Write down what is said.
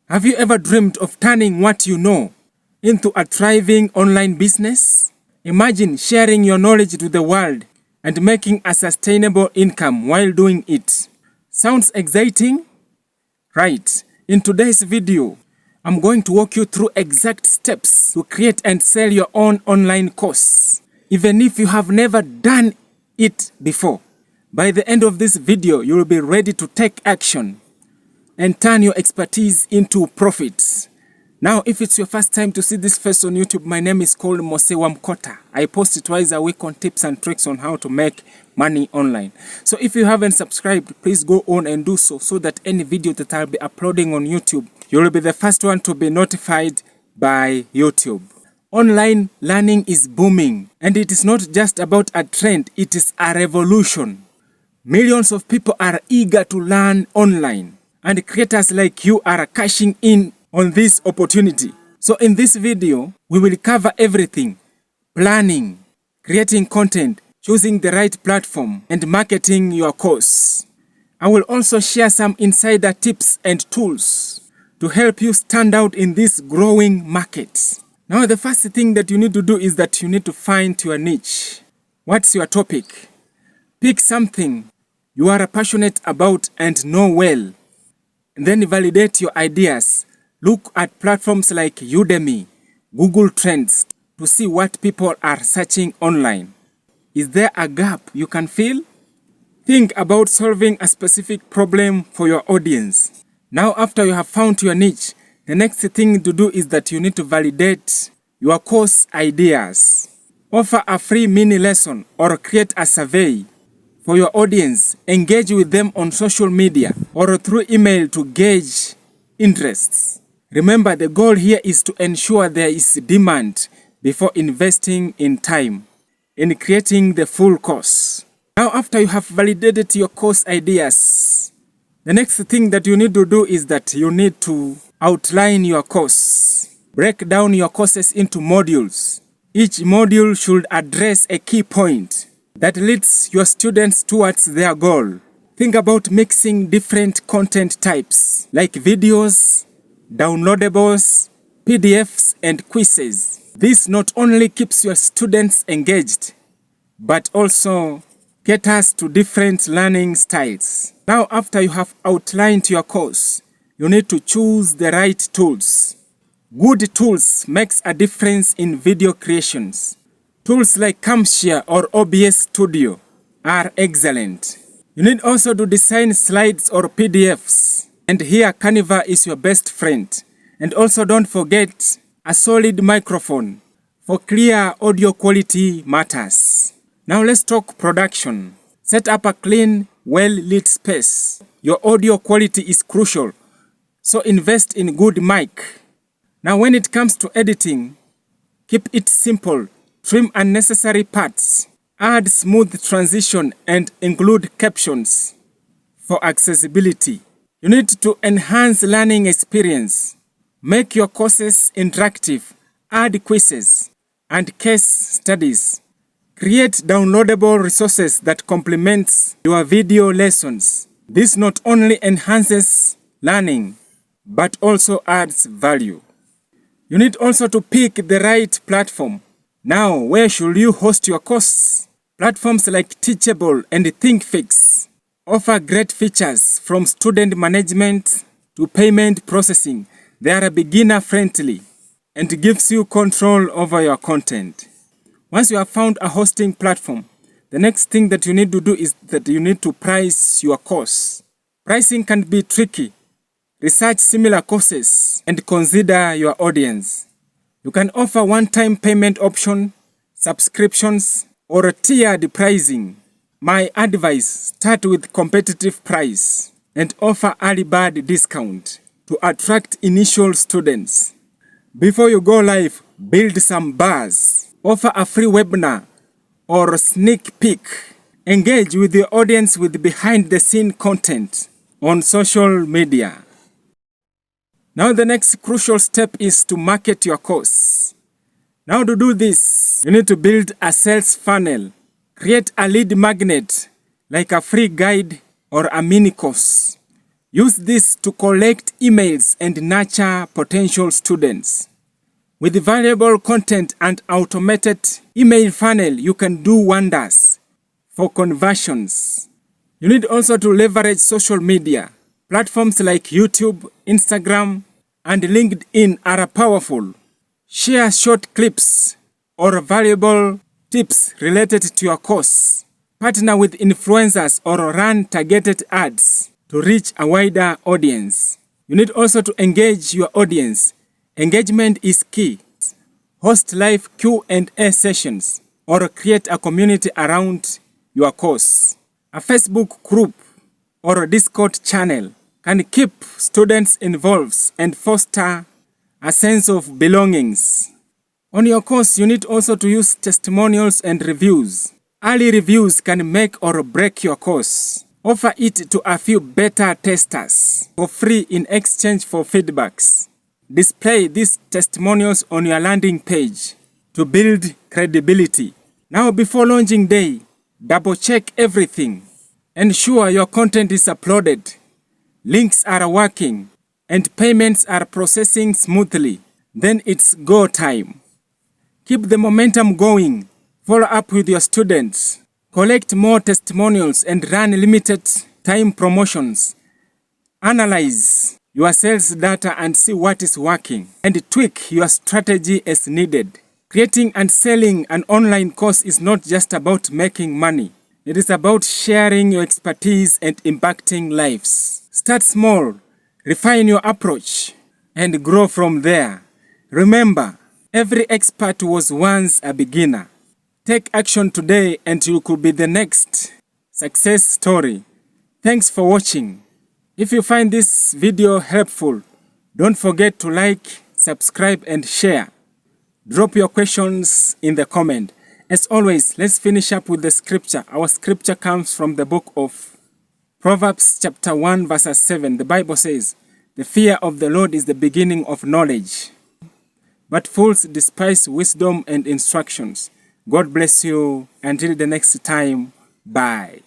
Have you ever dreamed of turning what you know into a thriving online business? Imagine sharing your knowledge to the world and making a sustainable income while doing it. Sounds exciting? Right. In today's video, I'm going to walk you through exact steps to create and sell your own online course, even if you have never done it before. By the end of this video, you will be ready to take action and turn your expertise into profits. Now, if it's your first time to see this face on YouTube, my name is called Mose Wamkota. I post twice a week on tips and tricks on how to make money online. So if you haven't subscribed, please go on and do so that any video that I'll be uploading on YouTube, you'll be the first one to be notified by YouTube. Online learning is booming, and it is not just about a trend, it is a revolution. Millions of people are eager to learn online, and creators like you are cashing in on this opportunity. So in this video, we will cover everything: planning, creating content, choosing the right platform, and marketing your course. I will also share some insider tips and tools to help you stand out in this growing market. Now, the first thing that you need to do is that you need to find your niche. What's your topic? Pick something you are passionate about and know well. And then validate your ideas. Look at platforms like Udemy, Google Trends to see what people are searching online. Is there a gap you can fill? Think about solving a specific problem for your audience. Now, after you have found your niche, the next thing to do is that you need to validate your course ideas. Offer a free mini lesson or create a survey for your audience. Engage with them on social media or through email to gauge interests. Remember, the goal here is to ensure there is demand before investing in time in creating the full course. Now, after you have validated your course ideas, the next thing that you need to do is that you need to outline your course. Break down your courses into modules. Each module should address a key point that leads your students towards their goal. Think about mixing different content types like videos, downloadables, PDFs, and quizzes. This not only keeps your students engaged, but also caters to different learning styles. Now, after you have outlined your course, you need to choose the right tools. Good tools makes a difference in video creations. Tools like Camshare or OBS Studio are excellent. You need also to design slides or PDFs. And here Canva is your best friend. And also don't forget a solid microphone for clear audio quality matters. Now let's talk production. Set up a clean, well-lit space. Your audio quality is crucial, so invest in good mic. Now when it comes to editing, keep it simple. Trim unnecessary parts. Add smooth transition and include captions for accessibility. You need to enhance learning experience. Make your courses interactive. Add quizzes and case studies. Create downloadable resources that complement your video lessons. This not only enhances learning, but also adds value. You need also to pick the right platform. Now, where should you host your course? Platforms like Teachable and Thinkific offer great features from student management to payment processing. They are beginner-friendly and gives you control over your content. Once you have found a hosting platform, the next thing that you need to do is that you need to price your course. Pricing can be tricky. Research similar courses and consider your audience. You can offer one-time payment option, subscriptions, or tiered pricing. My advice: start with competitive price and offer early bird discount to attract initial students. Before you go live, build some buzz. Offer a free webinar or sneak peek. Engage with your audience with behind-the-scene content on social media. Now the next crucial step is to market your course. Now to do this, you need to build a sales funnel. Create a lead magnet like a free guide or a mini course. Use this to collect emails and nurture potential students. With valuable content and automated email funnel, you can do wonders for conversions. You need also to leverage social media. Platforms like YouTube, Instagram, and LinkedIn are powerful. Share short clips or valuable tips related to your course. Partner with influencers or run targeted ads to reach a wider audience. You need also to engage your audience. Engagement is key. Host live Q&A sessions or create a community around your course. A Facebook group or a Discord channel can keep students involved and foster a sense of belongings. On your course, you need also to use testimonials and reviews. Early reviews can make or break your course. Offer it to a few beta testers for free in exchange for feedbacks. Display these testimonials on your landing page to build credibility. Now, before launching day, double check everything. Ensure your content is uploaded, links are working, and payments are processing smoothly. Then it's go time. Keep the momentum going. Follow up with your students. Collect more testimonials and run limited time promotions. Analyze your sales data and see what is working, and tweak your strategy as needed. Creating and selling an online course is not just about making money. It is about sharing your expertise and impacting lives. Start small, refine your approach, and grow from there. Remember, every expert was once a beginner. Take action today and you could be the next success story. Thanks for watching. If you find this video helpful, don't forget to like, subscribe, and share. Drop your questions in the comment. As always, let's finish up with the scripture. Our scripture comes from the book of Proverbs chapter 1 verse 7. The Bible says, "The fear of the Lord is the beginning of knowledge, but fools despise wisdom and instructions." God bless you. Until the next time, bye.